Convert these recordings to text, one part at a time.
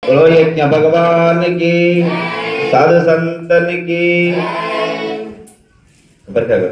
बोलो यज्ञ भगवान की, साधु संतन की। बरकत करो।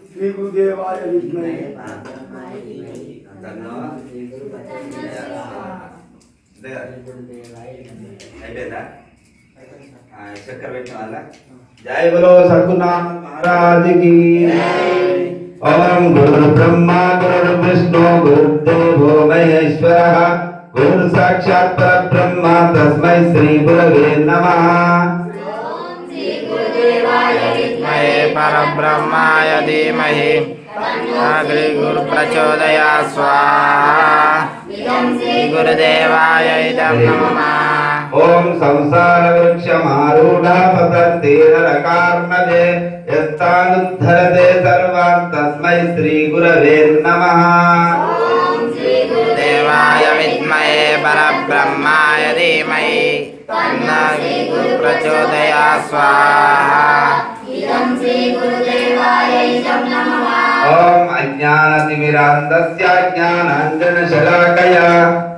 श्री गुरुदेवाय विद्महे जय बोलो सद्गुरुनाथ महाराज की। ओम गुरु ब्रह्मा गुरु विष्णु गुरुदेवो महेश्वरः गुरु साक्षात् परब्रह्म तस्मै श्री गुरवे नमः। विद्महे परब्रह्माय धीमहि तन्नो गुरु प्रचोदयात् स्वाहा। गुरुदेवाय इदं नमः। ओम संसार वृक्षमारूढः पतन्ते नरकार्णवे यस्तानुद्धरते सर्वान् तस्मै श्री गुरवे नमः। देवाय विद्महे परब्रह्माय धीमहि तन्नो गुरु प्रचोदयात् स्वाहा। ओम अज्ञानतिमिरान्धस्य ज्ञानाञ्जनशलाकया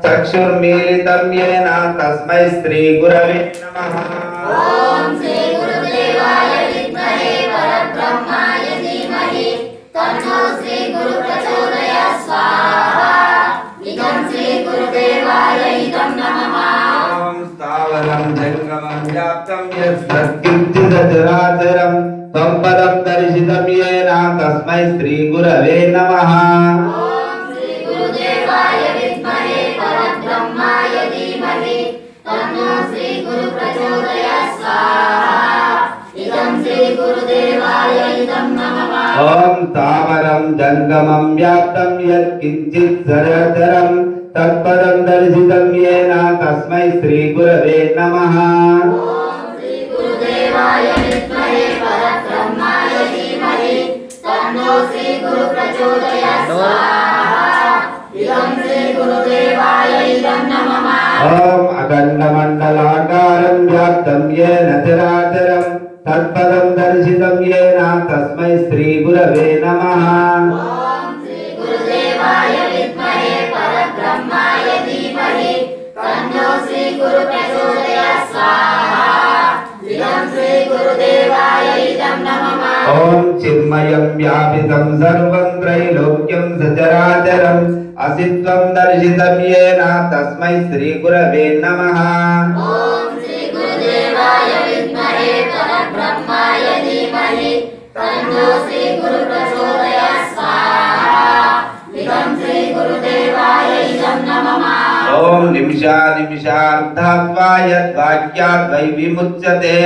चक्षुर्मीलितं येन तस्मै श्री गुरवे नमः। ओम श्री गुरुदेवाय विद्महे परब्रह्माय धीमहि तन्नो श्री गुरु प्रचोदयात् स्वाहा। इदं श्री गुरुदेवाय इदं नमः। ओम स्थावरं जंगमं व्याप्तं यत्किञ्चिदचराचरं तं पदं दर्शितं येन तस्मै श्री गुरवे नमः। ओम श्री गुरुदेवाय विद्महे परब्रह्माय धीमहि तन्नो श्री गुरु प्रचोदयात् स्वाहा। इदं श्री गुरुदेवाय इदं नमः। ओम तावरं जंगमं व्याप्तं यत्किञ्चित् चराचरं तत्पदं दर्शितं येन तस्मै श्री गुरवे नमः। ओम श्री गुरुदेवाय विद्महे परब्रह्माय धीमहि तन्नो श्री गुरु प्रचोदयात् स्वाहा। इदं श्री गुरुदेवाय इदं नमः। ओम अखण्डमण्डलाकारं व्याप्तं येन चराचरं तत्पदं दर्शितं येन तस्मै श्री गुरवे नमः। ओम श्री गुरुदेवाय विद्महे परब्रह्माय धीमहि तन्नो श्री गुरु प्रचोदयात् स्वाहा। इदं श्री गुरुदेवाय इदं नमः। ओम चिन्मयं व्यापितं सर्वं त्रैलोक्यं सचराचरं असित्वं दर्शितं येन तस्मै श्री गुरवे नमः। ओम श्री गुरुदेवाय विद्महे परब्रह्माय धीमहि तन्नो श्री गुरु प्रचोदयात् स्वाहा। इदं श्री गुरुदेवाय इदं नमः। ओम निमिषार्धात्वा यद्वाक्यात् वै विमुच्यते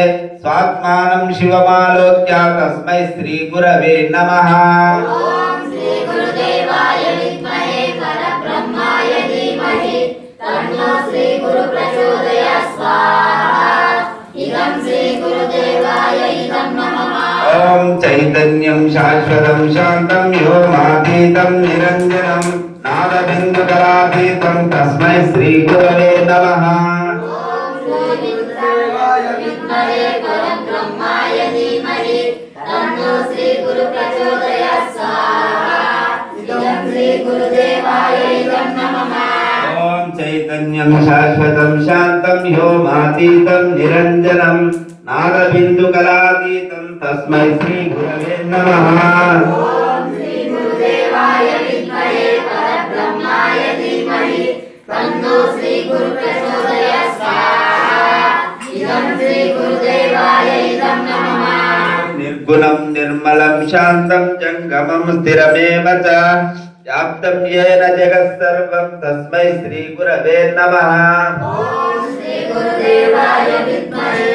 स्वात्मानं शिवमालोक्य तस्मै श्री गुरवे नमः। ओम श्री गुरुदेवाय विद्महे परब्रह्माय धीमहि तन्नो श्री गुरु प्रचोदयात् स्वाहा। इदं श्री गुरुदेवाय इदं नमः। ओम चैतन्यं शाश्वतं शान्तं व्योमातीतं निरञ्जनं नादबिन्दुकलातीतं तस्मै श्री गुरवे नमः। ओम श्री गुरुदेवाय विद्महे परब्रह्माय धीमहि तन्नो श्री गुरु प्रचोदयात् स्वाहा। इदं श्री गुरुदेवाय इदं नमः। ओम चैतन्यं शाश्वतं शान्तं व्योमातीतं निरञ्जनं नादबिन्दुकलातीतं तस्मै श्री गुरवे नमः। ओम श्री गुरुदेवाय विद्महे परब्रह्माय धीमहि तन्नो श्री गुरु प्रचोदयात् स्वाहा। इदं श्री गुरुदेवाय इदं नमः। निर्गुणं निर्मलं शान्तं जङ्गमं स्थिरमेव च व्याप्तं येन जगत् सर्वं तस्मै श्री गुरवे नमः। ओम श्री गुरुदेवाय विद्महे